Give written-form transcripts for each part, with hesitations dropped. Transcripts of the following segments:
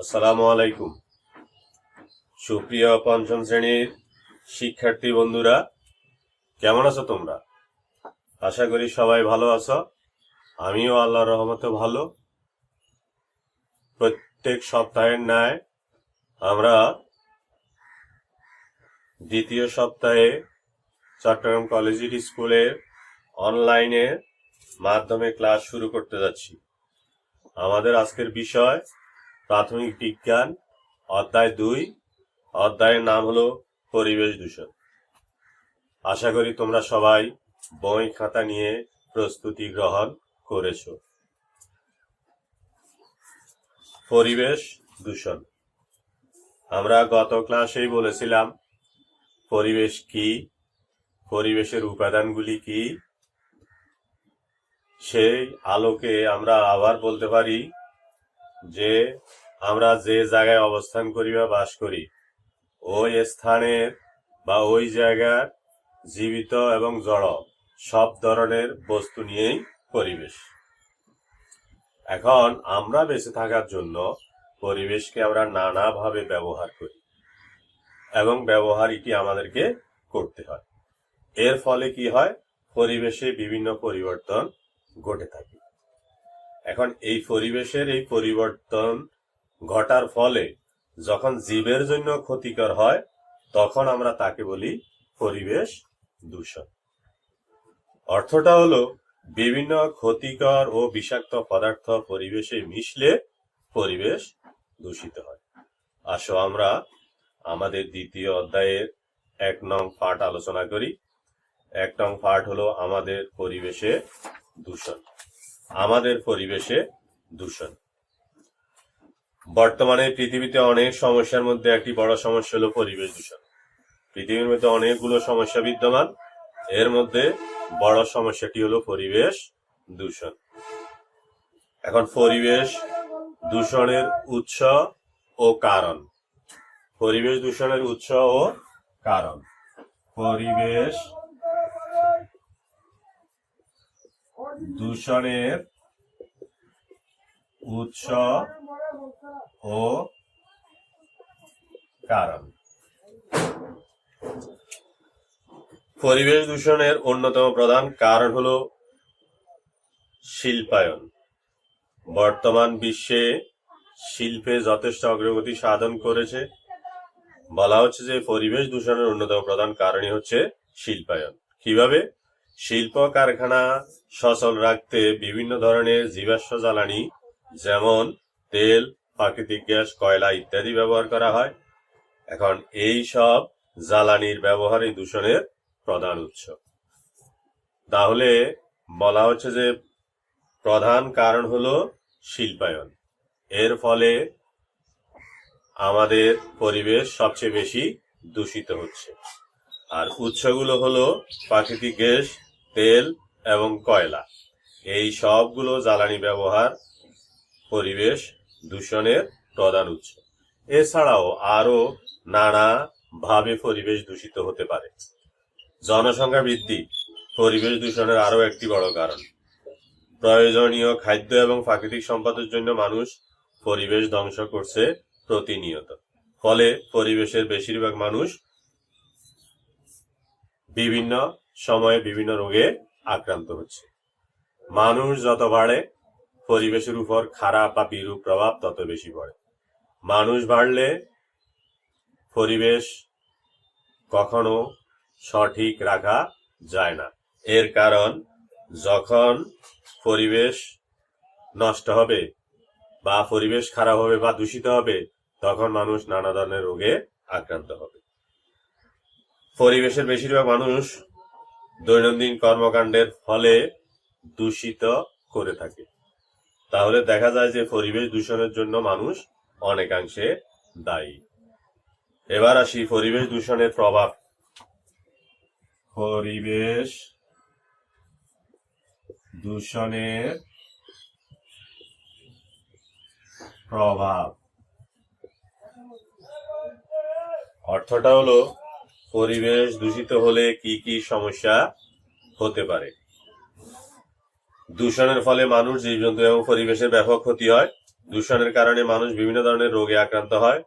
আসসালামু আলাইকুম। সুপ্রিয় পঞ্চম শ্রেণীর শিক্ষার্থী বন্ধুরা, কেমন আছো তোমরা? আশা করি সবাই ভালো আছো। আমিও আল্লাহর রহমতে ভালো। প্রত্যেক সপ্তাহের ন্যায় আমরা দ্বিতীয় সপ্তাহে চট্টগ্রাম কলেজিয়েট স্কুলের অনলাইনে মাধ্যমে ক্লাস শুরু করতে যাচ্ছি। আমাদের আজকের বিষয় প্রাথমিক বিজ্ঞান, অধ্যায় 2। অধ্যায়ের নাম হলো পরিবেশ দূষণ। আশা করি তোমরা সবাই বই খাতা নিয়ে প্রস্তুতি গ্রহণ করেছ। পরিবেশ দূষণ, আমরা গত ক্লাসেই বলেছিলাম পরিবেশ কি, পরিবেশের উপাদানগুলি কি। সেই আলোকে আমরা আবার বলতে পারি যে আমরা যে জায়গায় অবস্থান করি বা বাস করি, ওই স্থানের বা ওই জায়গার জীবিত এবং জড় সব ধরনের বস্তু নিয়েই পরিবেশ। এখন আমরা বেঁচে থাকার জন্য পরিবেশকে আমরা নানাভাবে ব্যবহার করি এবং ব্যবহার এটি আমাদেরকে করতে হয়। এর ফলে কি হয়, পরিবেশে বিভিন্ন পরিবর্তন ঘটে থাকে। এখন এই পরিবেশের এই পরিবর্তন ঘটার ফলে যখন জীবের জন্য ক্ষতিকর হয়, তখন আমরা তাকে বলি পরিবেশ দূষণ। অর্থটা হলো বিভিন্ন ক্ষতিকর ও বিষাক্ত পদার্থ পরিবেশে মিশলে পরিবেশ দূষিত হয়। আসো আমরা আমাদের দ্বিতীয় অধ্যায়ের 1 নং পাঠ আলোচনা করি। 1 নং পাঠ হলো আমাদের পরিবেশে দূষণ। আমাদের পরিবেশে দূষণ। বর্তমানে পৃথিবীতে অনেক সমস্যার মধ্যে একটি বড় সমস্যা হলো পরিবেশ দূষণ। পৃথিবীর মধ্যে অনেকগুলো সমস্যা বিদ্যমান, এর মধ্যে বড় সমস্যাটি হলো পরিবেশ দূষণ। এখন পরিবেশ দূষণের উৎস ও কারণ। পরিবেশ দূষণের উৎস ও কারণ। পরিবেশ দূষণের উৎস ও কারণ। পরিবেশ দূষণের অন্যতম প্রধান কারণ হলো শিল্পায়ন। বর্তমান বিশ্বে শিল্পে যথেষ্ট অগ্রগতি সাধন করেছে। বলা হচ্ছে যে পরিবেশ দূষণের অন্যতম প্রধান কারণই হচ্ছে শিল্পায়ন। কিভাবে? শিল্প কারখানা সচল রাখতে বিভিন্ন ধরনের জীবাশ্ম জ্বালানি যেমন তেল, প্রাকৃতিক গ্যাস, কয়লা ইত্যাদি ব্যবহার করা হয়। এখন এই সব জ্বালানির ব্যবহারই দূষণের প্রধান উৎস। তাহলে বলা হচ্ছে যে প্রধান কারণ হলো শিল্পায়ন। এর ফলে আমাদের পরিবেশ সবচেয়ে বেশি দূষিত হচ্ছে। আর উৎসগুলো হলো প্রাকৃতিক গ্যাস, তেল এবং কয়লা। এই সবগুলো জ্বালানি ব্যবহার পরিবেশ দূষণের প্রধান উৎস। এছাড়াও আরো নানা ভাবে পরিবেশ দূষিত হতে পারে। জনসংখ্যা বৃদ্ধি পরিবেশ দূষণের আরো একটি বড় কারণ। প্রয়োজনীয় খাদ্য এবং প্রাকৃতিক সম্পদের জন্য মানুষ পরিবেশ ধ্বংস করছে প্রতিনিয়ত। ফলে পরিবেশের বেশিরভাগ মানুষ বিভিন্ন সময়ে বিভিন্ন রোগে আক্রান্ত হচ্ছে। মানুষ যত বাড়ে, পরিবেশের উপর খারাপ বা বিরূপ প্রভাব তত বেশি পড়ে। মানুষ বাড়লে পরিবেশ কখনো সঠিক রাখা যায় না। এর কারণ যখন পরিবেশ নষ্ট হবে বা পরিবেশ খারাপ হবে বা দূষিত হবে, তখন মানুষ নানা ধরনের রোগে আক্রান্ত হবে। পরিবেশের বেশিরভাগ মানুষ দৈনন্দিন কর্মকাণ্ডের ফলে দূষিত করে থাকে। তাহলে দেখা যায় যে পরিবেশ দূষণের জন্য মানুষ অনেকাংশে দায়ী। এবার আসি পরিবেশ দূষণের প্রভাব। পরিবেশ দূষণের প্রভাব অর্থটা হলো পরিবেশ দূষিত হলে কি কি সমস্যা হতে পারে। দূষণের ফলে মানুষ, জীবজন্তু এবং পরিবেশের ব্যাপক ক্ষতি হয়। দূষণের কারণে মানুষ বিভিন্ন ধরনের রোগে আক্রান্ত হয়,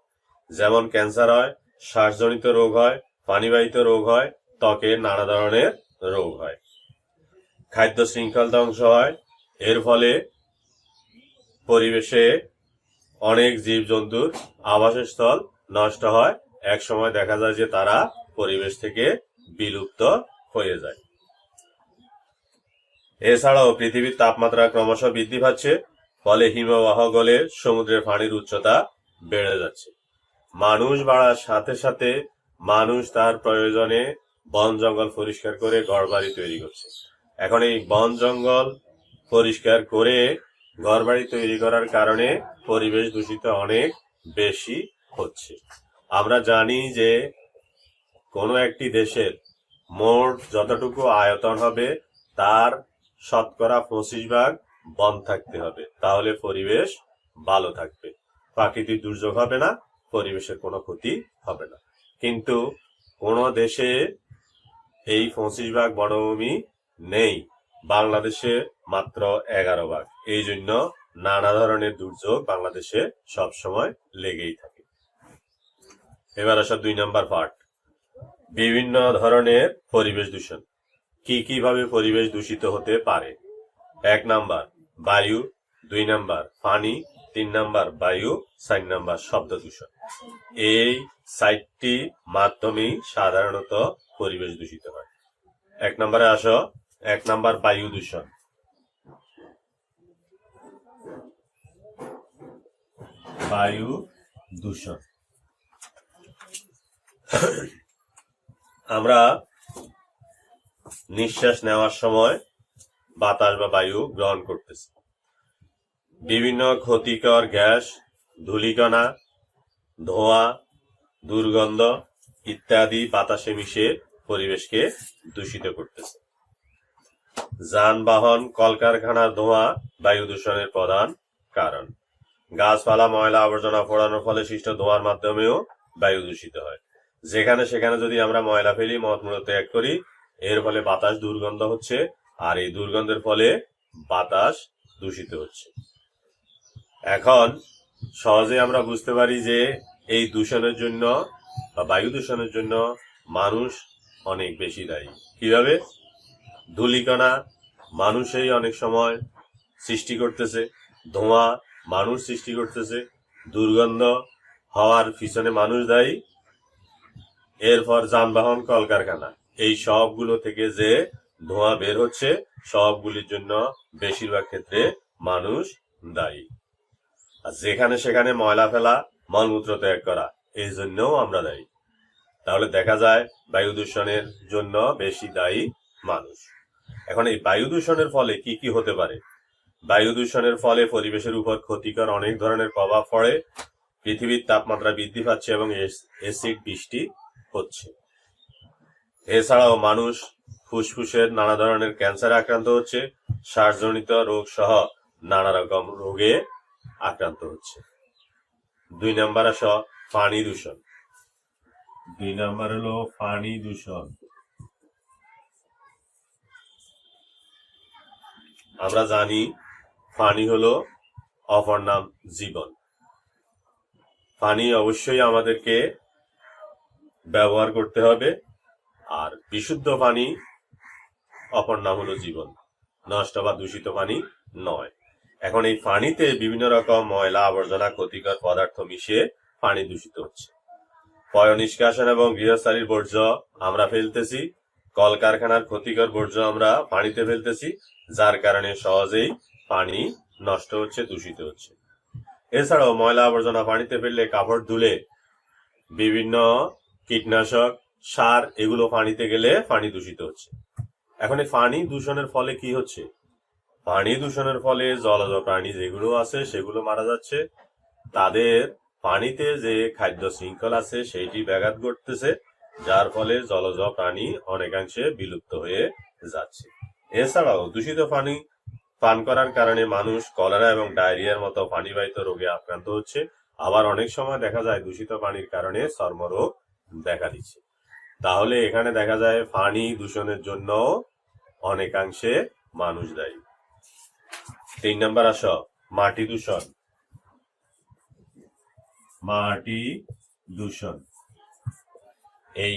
যেমন ক্যান্সার হয়, শ্বাসজনিত রোগ হয়, পানিবাহিত রোগ হয়, ত্বকের নানা ধরনের রোগ হয়। খাদ্য শৃঙ্খল ধ্বংস হয়, এর ফলে পরিবেশে অনেক জীবজন্তুর আবাসস্থল নষ্ট হয়, এক সময় দেখা যায় যে তারা পরিবেশ থেকে বিলুপ্ত হয়ে যায়। এছাড়াও পৃথিবীর তাপমাত্রা ক্রমশ বৃদ্ধি পাচ্ছে, ফলে হিমবাহ গলে সমুদ্রের পানির উচ্চতা বেড়ে যাচ্ছে। মানুষ বাড়ার সাথে সাথে মানুষ তার প্রয়োজনে বন জঙ্গল পরিষ্কার করে ঘরবাড়ি তৈরি করছে। এখন এই বন জঙ্গল পরিষ্কার করে ঘরবাড়ি তৈরি করার কারণে পরিবেশ দূষিত অনেক বেশি হচ্ছে। আমরা জানি যে কোনো একটি দেশের মোট যতটুকু আয়তন হবে তার শতকরা 25% বন থাকতে হবে, তাহলে পরিবেশ ভালো থাকবে, প্রাকৃতিক দুর্যোগ হবে না, পরিবেশের কোনো ক্ষতি হবে না। কিন্তু কোন দেশে এই 25% বনভূমি নেই, বাংলাদেশে মাত্র 11%। এই জন্য নানা ধরনের দুর্যোগ বাংলাদেশে সবসময় লেগেই থাকে। এবার আসা 2 নম্বর পার্ট, বিভিন্ন ধরনের পরিবেশ দূষণ। কি কিভাবে পরিবেশ দূষিত হতে পারে? 1 নাম্বার বায়ু, 2 নাম্বার পানি, 3 নাম্বার বায়ু, 4 নাম্বার শব্দ দূষণ। এই 4টি মাধ্যমেই সাধারণত পরিবেশ দূষিত হয়। 1 নম্বরে আসো, 1 নাম্বার বায়ু দূষণ। বায়ু দূষণ আমরা নিঃশ্বাস নেওয়ার সময় বাতাস বা বায়ু গ্রহণ করতেছি। বিভিন্ন ক্ষতিকর গ্যাস, ধূলিকণা, ধোঁয়া, দুর্গন্ধ ইত্যাদি বাতাসে মিশে পরিবেশকে দূষিত করতেছে। যানবাহন, কলকারখানার ধোঁয়া বায়ু দূষণের প্রধান কারণ। গাছপালা, ময়লা আবর্জনা পোড়ানোর ফলে সৃষ্ট ধোঁয়ার মাধ্যমেও বায়ু দূষিত হয়। যেখানে সেখানে যদি আমরা ময়লা ফেলি, মলমূত্র ত্যাগ করি, এর ফলে বাতাস দুর্গন্ধ হচ্ছে, আর এই দুর্গন্ধের ফলে বাতাস দূষিত হচ্ছে। এখন সহজে আমরা বুঝতে পারি যে এই দূষণের জন্য বা বায়ু দূষণের জন্য মানুষ অনেক বেশি দায়ী। কিভাবে? ধূলিকণা মানুষই অনেক সময় সৃষ্টি করতেছে, ধোঁয়া মানুষ সৃষ্টি করতেছে, দুর্গন্ধ হওয়ার পিছনে মানুষ দায়ী। এরপর যানবাহন, কলকারখানা, এই সবগুলো থেকে যে ধোঁয়া বের হচ্ছে সবগুলির জন্য বেশিরভাগ ক্ষেত্রে মানুষ দায়ী। আর যেখানে সেখানে ময়লা ফেলা, মলমূত্র ত্যাগ করা, এই জন্যও আমরা দায়ী। তাহলে দেখা যায় বায়ু দূষণের জন্য বেশি দায়ী মানুষ। এখন এই বায়ু দূষণের ফলে কি কি হতে পারে? বায়ু দূষণের ফলে পরিবেশের উপর ক্ষতিকর অনেক ধরনের প্রভাব পড়ে। পৃথিবীর তাপমাত্রা বৃদ্ধি পাচ্ছে এবং এসিড বৃষ্টি হচ্ছে। এছাড়াও মানুষ ফুসফুসের নানা ধরনের ক্যান্সারে আক্রান্ত হচ্ছে, শ্বাসজনিত রোগ সহ নানা রকম রোগে আক্রান্ত হচ্ছে। 2 নাম্বার আসো পানি দূষণ। 2 নাম্বার হলো পানি দূষণ। আমরা জানি পানি হলো অপর নাম জীবন। পানি অবশ্যই আমাদেরকে ব্যবহার করতে হবে, আর বিশুদ্ধ পানি অপর নাম হলো জীবন, নষ্ট বা দূষিত পানি নয়। এখন এই পানিতে বিভিন্ন রকম ময়লা আবর্জনা, ক্ষতিকর পদার্থ মিশিয়ে পানি দূষিত হচ্ছে। পয় নিষ্কাশন এবং গৃহস্থালির বর্জ্য আমরা ফেলতেছি, কলকারখানার ক্ষতিকর বর্জ্য আমরা পানিতে ফেলতেছি, যার কারণে সহজেই পানি নষ্ট হচ্ছে, দূষিত হচ্ছে। এছাড়াও ময়লা আবর্জনা পানিতে ফেললে কাপড় ধুলে বিভিন্ন কীটনাশক, সার এগুলো পানিতে গেলে পানি দূষিত হচ্ছে। এখন এই পানি দূষণের ফলে কি হচ্ছে? পানি দূষণের ফলে জলজ প্রাণী যেগুলো আছে সেগুলো মারা যাচ্ছে, তাদের পানিতে যে খাদ্য শৃঙ্খল আছে সেইটি ব্যাঘাত ঘটতেছে, যার ফলে জলজ প্রাণী অনেকাংশে বিলুপ্ত হয়ে যাচ্ছে। এছাড়াও দূষিত পানি পান করার কারণে মানুষ কলেরা এবং ডায়রিয়ার মতো পানিবাহিত রোগে আক্রান্ত হচ্ছে। আবার অনেক সময় দেখা যায় দূষিত পানির কারণে চর্মরোগ দেখা দিচ্ছে। তাহলে এখানে দেখা যায় পানি দূষণের জন্য অনেকাংশে মানুষ দায়ী। 3 নাম্বার আসো মাটি দূষণ। মাটি দূষণ। এই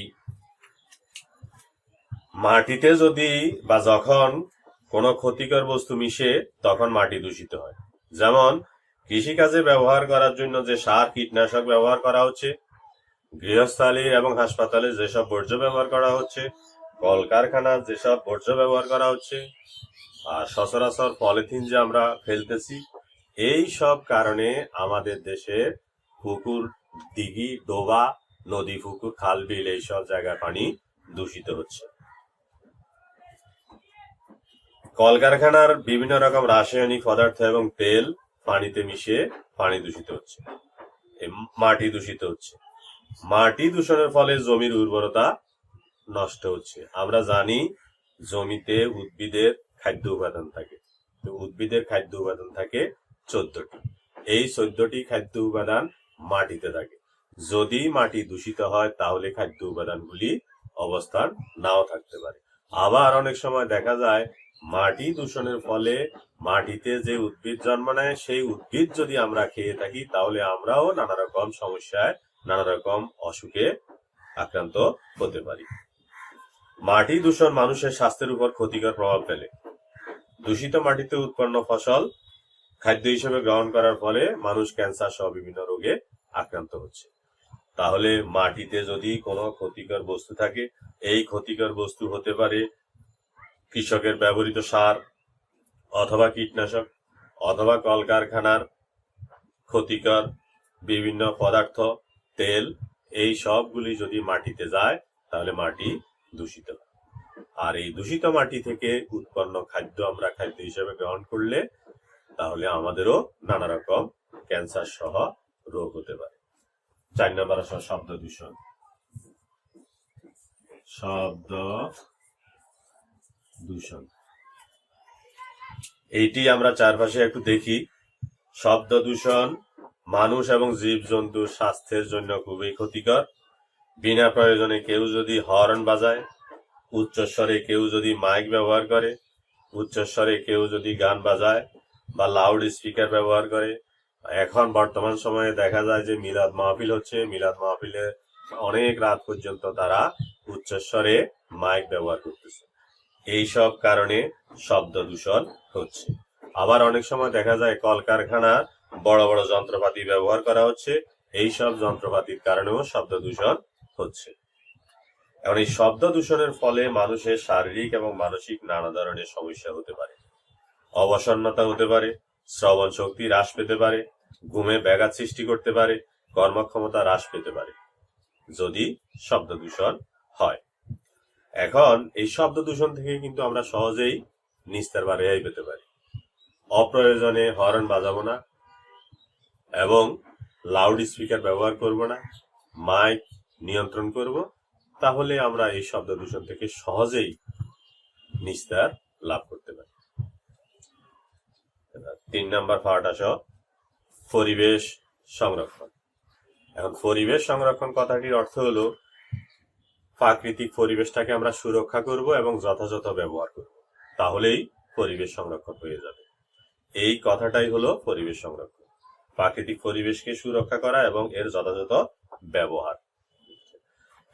মাটিতে যদি বা যখন কোনো ক্ষতিকর বস্তু মিশে তখন মাটি দূষিত হয়। যেমন কৃষিকাজে ব্যবহার করার জন্য যে সার কীটনাশক ব্যবহার করা হচ্ছে, গৃহস্থালী এবং হাসপাতালে যেসব বর্জ্য ব্যবহার করা হচ্ছে, কলকারখানার যেসব বর্জ্য ব্যবহার করা হচ্ছে, আর সচরাচর পলিথিন যে আমরা ফেলতেছি, এই সব কারণে আমাদের দেশের পুকুর, দিঘি, ডোবা, নদী, পুকুর, খাল, বিল এইসব জায়গায় পানি দূষিত হচ্ছে। কলকারখানার বিভিন্ন রকম রাসায়নিক পদার্থ এবং তেল পানিতে মিশে পানি দূষিত হচ্ছে, মাটি দূষিত হচ্ছে। মাটি দূষণের ফলে জমির উর্বরতা নষ্ট হচ্ছে। আমরা জানি জমিতে উদ্ভিদের খাদ্য উপাদান থাকে, তো উদ্ভিদের খাদ্য উপাদান থাকে 14টি। এই 14টি খাদ্য উপাদান মাটিতে থাকে। যদি মাটি দূষিত হয় তাহলে খাদ্য উপাদানগুলি অবস্থান নাও থাকতে পারে। আবার অনেক সময় দেখা যায় মাটি দূষণের ফলে মাটিতে যে উদ্ভিদ জন্ম নেয় সেই উদ্ভিদ যদি আমরা খেয়ে থাকি তাহলে আমরাও নানা রকম সমস্যায়, নানা রকম অসুখে আক্রান্ত হতে পারি। মাটি দূষণ মানুষের স্বাস্থ্যের উপর ক্ষতিকর প্রভাব ফেলে। দূষিত মাটিতে উৎপন্ন ফসল খাদ্য হিসেবে গ্রহণ করার ফলে মানুষ ক্যান্সার সহ বিভিন্ন রোগে আক্রান্ত হচ্ছে। তাহলে মাটিতে যদি কোনো ক্ষতিকর বস্তু থাকে, এই ক্ষতিকর বস্তু হতে পারে কৃষকের ব্যবহৃত সার অথবা কীটনাশক অথবা কলকারখানার ক্ষতিকর বিভিন্ন পদার্থ, তেল, এই সবগুলি যদি মাটিতে যায় তাহলে মাটি দূষিত হয়। আর এই দূষিত মাটি থেকে উৎপন্ন খাদ্য আমরা খাদ্য হিসেবে গ্রহণ করলে তাহলে আমাদেরও নানা রকম ক্যান্সার সহ রোগ হতে পারে। 4 নম্বর আসলে শব্দ দূষণ। শব্দ দূষণ এইটি আমরা চারপাশে একটু দেখি। শব্দ দূষণ মানুষ এবং জীবজন্তুর স্বাস্থ্যের জন্য খুবই ক্ষতিকর। বিনা প্রয়োজনে কেউ যদি হর্ন বাজায়, উচ্চস্বরে কেউ যদি মাইক ব্যবহার করে, উচ্চস্বরে কেউ যদি গান বাজায় বা লাউড স্পিকার ব্যবহার করে। এখন বর্তমান সময়ে দেখা যায় যে মিলাদ মাহফিল হচ্ছে, মিলাদ মাহফিলে অনেক রাত পর্যন্ত তারা উচ্চস্বরে মাইক ব্যবহার করতেছে। এইসব কারণে শব্দ দূষণ হচ্ছে। আবার অনেক সময় দেখা যায় কলকারখানা বড় বড় যন্ত্রপাতি ব্যবহার করা হচ্ছে, এইসব যন্ত্রপাতির কারণেও শব্দ দূষণ হচ্ছে। এখন এই শব্দ দূষণের ফলে মানুষের শারীরিক এবং মানসিক নানা ধরনের সমস্যা হতে পারে। অবসন্নতা হতে পারে, শ্রবণ শক্তি হ্রাস পেতে পারে, ঘুমে ব্যাঘাত সৃষ্টি করতে পারে, কর্মক্ষমতা হ্রাস পেতে পারে যদি শব্দ দূষণ হয়। এখন এই শব্দ দূষণ থেকে কিন্তু আমরা সহজেই নিস্তার বা রেহাই পেতে পারি। অপ্রয়োজনে হর্ন বাজাবো না এবং লাউড স্পিকার ব্যবহার করব না, মাইক নিয়ন্ত্রণ করব, তাহলে আমরা এই শব্দ দূষণ থেকে সহজেই নিস্তার লাভ করতে পারি। 3 নম্বর পার্ট আসো পরিবেশ সংরক্ষণ। এখন পরিবেশ সংরক্ষণ কথাটির অর্থ হলো প্রাকৃতিক পরিবেশটাকে আমরা সুরক্ষা করব এবং যথাযথ ব্যবহার করব, তাহলেই পরিবেশ সংরক্ষণ হয়ে যাবে। এই কথাটাই হলো পরিবেশ সংরক্ষণ, প্রাকৃতিক পরিবেশকে সুরক্ষা করা এবং এর যথাযথ ব্যবহার।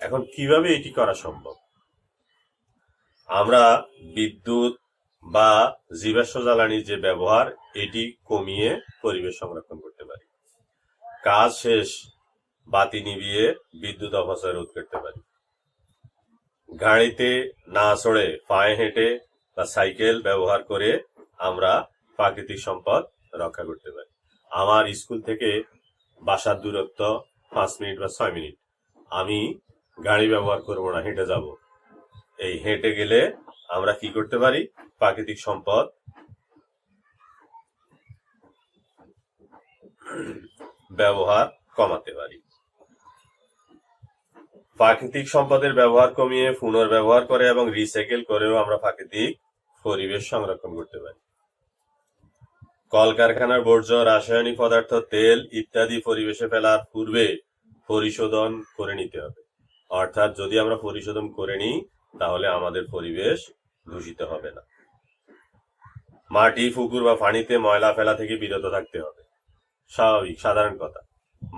এখন কিভাবে এটি করা সম্ভব? আমরা বিদ্যুৎ বা জীবাশ্ম জ্বালানির যে ব্যবহার এটি কমিয়ে পরিবেশ সংরক্ষণ করতে পারি। কাজ শেষ বাতি নিভিয়ে বিদ্যুৎ অপচয় রোধ করতে পারি। গাড়িতে না চড়ে পায়ে হেঁটে বা সাইকেল ব্যবহার করে আমরা প্রাকৃতিক সম্পদ রক্ষা করতে পারি। আমার স্কুল থেকে বাসার দূরত্ব 5 মিনিট বা 6 মিনিট, আমি গাড়ি ব্যবহার করব না, হেঁটে যাব। এই হেঁটে গেলে আমরা কি করতে পারি? প্রাকৃতিক সম্পদ ব্যবহার কমাতে পারি। প্রাকৃতিক সম্পদের ব্যবহার কমিয়ে পুনর্ব্যবহার করে এবং রিসাইকেল করেও আমরা প্রাকৃতিক পরিবেশ সংরক্ষণ করতে পারি। কলকারখানার বর্জ্য, রাসায়নিক পদার্থ, তেল ইত্যাদি পরিবেশে ফেলার পূর্বে পরিশোধন করে নিতে হবে। অর্থাৎ যদি আমরা পরিশোধন করে নিই তাহলে আমাদের পরিবেশ দূষিত হবে না। মাটি, পুকুর বা পানিতে ময়লা ফেলা থেকে বিরত থাকতে হবে, স্বাভাবিক সাধারণ কথা।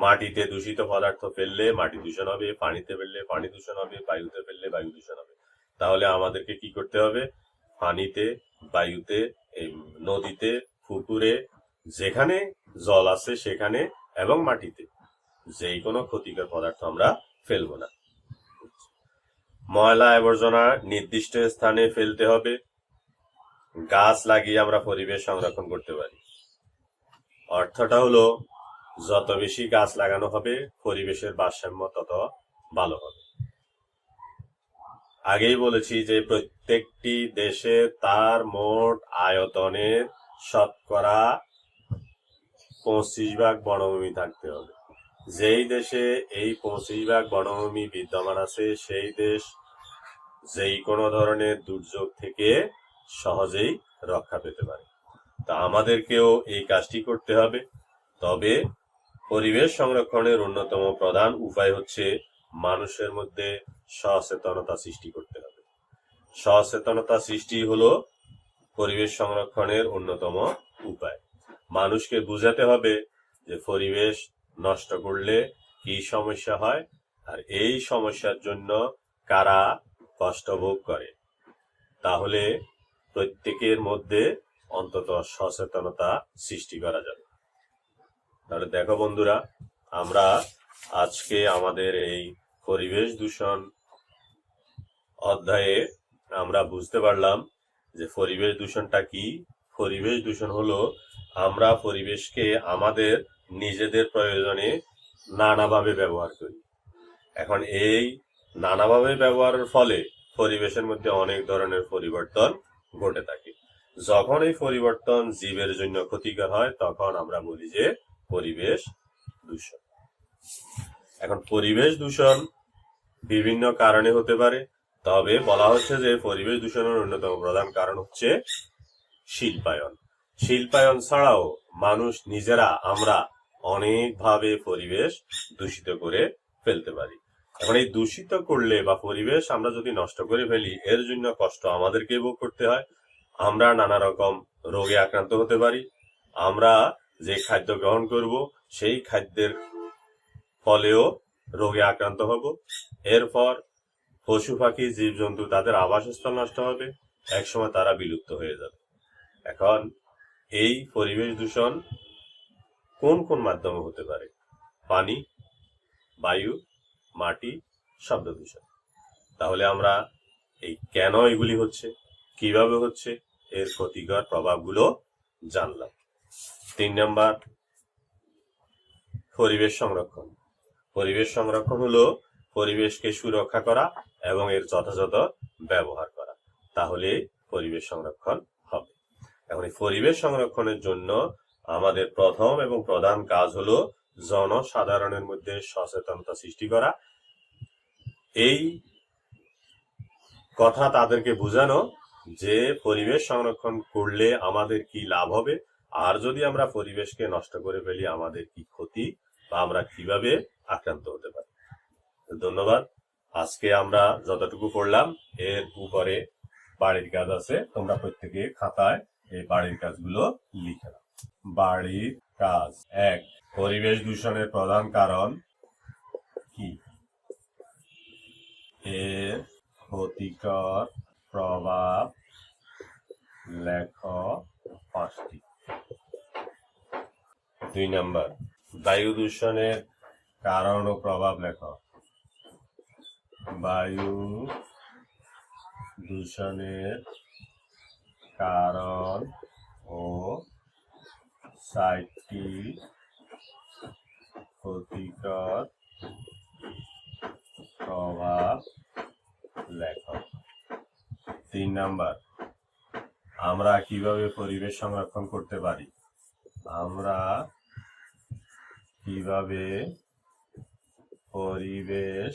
মাটিতে দূষিত পদার্থ ফেললে মাটি দূষণ হবে, পানিতে ফেললে পানি দূষণ হবে, বায়ুতে ফেললে বায়ু দূষণ হবে। তাহলে আমাদেরকে কি করতে হবে? পানিতে, বায়ুতে, এই নদীতে, পুকুরে, যেখানে জল আছে সেখানে এবং মাটিতে যেই কোনো ক্ষতিকর পদার্থ আমরা ফেলবো না। ময়লা আবর্জনা নির্দিষ্ট স্থানে ফেলতে হবে। গাছ লাগিয়ে আমরা পরিবেশ সংরক্ষণ করতে পারি। অর্থটা হলো যত বেশি গাছ লাগানো হবে পরিবেশের ভারসাম্য তত ভালো হবে। আগেই বলেছি যে প্রত্যেকটি দেশে তার মোট আয়তনের শতকরা 25% বনভূমি থাকতে হবে। যেই দেশে এই 25% বনভূমি বিদ্যমান আছে সেই দেশ যেই কোনো ধরনের দুর্যোগ থেকে সহজেই রক্ষা পেতে পারে। তা আমাদেরকেও এই কাজটি করতে হবে। তবে পরিবেশ সংরক্ষণের অন্যতম প্রধান উপায় হচ্ছে মানুষের মধ্যে সচেতনতা সৃষ্টি করতে হবে। সচেতনতা সৃষ্টি হলো পরিবেশ সংরক্ষণের অন্যতম উপায়। মানুষকে বুঝাতে হবে যে পরিবেশ নষ্ট করলে কি সমস্যা হয় আর এই সমস্যার জন্য কারা কষ্ট ভোগ করে। তাহলে প্রত্যেকের মধ্যে অন্তত সচেতনতা সৃষ্টি করা যাবে। তাহলে দেখো বন্ধুরা, আমরা আজকে আমাদের এই পরিবেশ দূষণ অধ্যায়ে আমরা বুঝতে পারলাম যে পরিবেশ দূষণটা কি। পরিবেশ দূষণ হলো আমরা পরিবেশকে আমাদের নিজেদের প্রয়োজনে নানাভাবে ব্যবহার করি। এখন এই নানাভাবে ব্যবহারের ফলে পরিবেশের মধ্যে অনেক ধরনের পরিবর্তন ঘটে থাকে। যখন এই পরিবর্তন জীবের জন্য ক্ষতিকর হয় তখন আমরা বলি যে পরিবেশ দূষণ। এখন পরিবেশ দূষণ বিভিন্ন কারণে হতে পারে, তবে বলা হচ্ছে যে পরিবেশ দূষণের অন্যতম প্রধান কারণ হচ্ছে শিল্পায়ন। শিল্পায়ন ছাড়াও মানুষ নিজেরা আমরা অনেকভাবে পরিবেশ দূষিত করে ফেলতে পারি। এখন এই দূষিত করলে বা পরিবেশ আমরা যদি নষ্ট করে ফেলি এর জন্য কষ্ট আমাদেরকে ভোগ করতে হয়। আমরা নানা রকম রোগে আক্রান্ত হতে পারি। আমরা যে খাদ্য গ্রহণ করব সেই খাদ্যের ফলেও রোগে আক্রান্ত হব। এরপর পশু পাখি জীবজন্তু তাদের আবাসস্থল নষ্ট হবে, একসময় তারা বিলুপ্ত হয়ে যাবে। এখন এই পরিবেশ দূষণ কোন কোন মাধ্যমে হতে পারে? পানি, বায়ু, মাটি, শব্দ দূষণ। তাহলে আমরা এই কেন এগুলি হচ্ছে, কিভাবে হচ্ছে, এর ক্ষতিকর প্রভাবগুলো জানলাম। 3 নাম্বার, পরিবেশ সংরক্ষণ। পরিবেশ সংরক্ষণ হলো পরিবেশকে সুরক্ষা করা এবং এর যথাযথ ব্যবহার করা। তাহলে পরিবেশ সংরক্ষণ হবে। এখন এই পরিবেশ সংরক্ষণের জন্য আমাদের প্রথম এবং প্রধান কাজ হলো জনসাধারণের মধ্যে সচেতনতা সৃষ্টি করা। এই কথা তাদেরকে বোঝানো যে পরিবেশ সংরক্ষণ করলে আমাদের কি লাভ হবে, আর যদি আমরা পরিবেশকে নষ্ট করে ফেলি আমাদের কি ক্ষতি বা আমরা কিভাবে আক্রান্ত হতে পারি। ধন্যবাদ। আজকে আমরা যতটুকু পড়লাম এর উপরে বাড়ির কাজ আছে, তোমরা প্রত্যেকে খাতায় এই বাড়ির কাজগুলো লিখে নাও। বাড়ির কাজ 1, পরিবেশ দূষণের প্রধান কারণ কি? এর ক্ষতিকর প্রভাব লেখ 5টি। 2 নাম্বার, বায়ু দূষণের কারণ ও প্রভাব লেখ। বায়ু দূষণের কারণ ও 4টি ক্ষতিকর প্রভাব লেখ। 3 নাম্বার, আমরা কিভাবে পরিবেশ সংরক্ষণ করতে পারি? আমরা কিভাবে পরিবেশ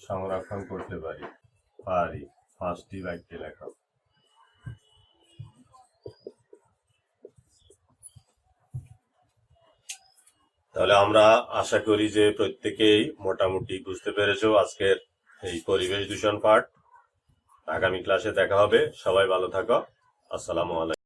সংরক্ষণ করতে পারি? 5টি বাক্যে লেখো। তাহলে আমরা আশা করি যে প্রত্যেকেই মোটামুটি বুঝতে পেরেছো আজকের এই পরিবেশ দূষণ পাঠ। আগামী ক্লাসে দেখা হবে। সবাই ভালো থাকো। আসসালামু আলাইকুম।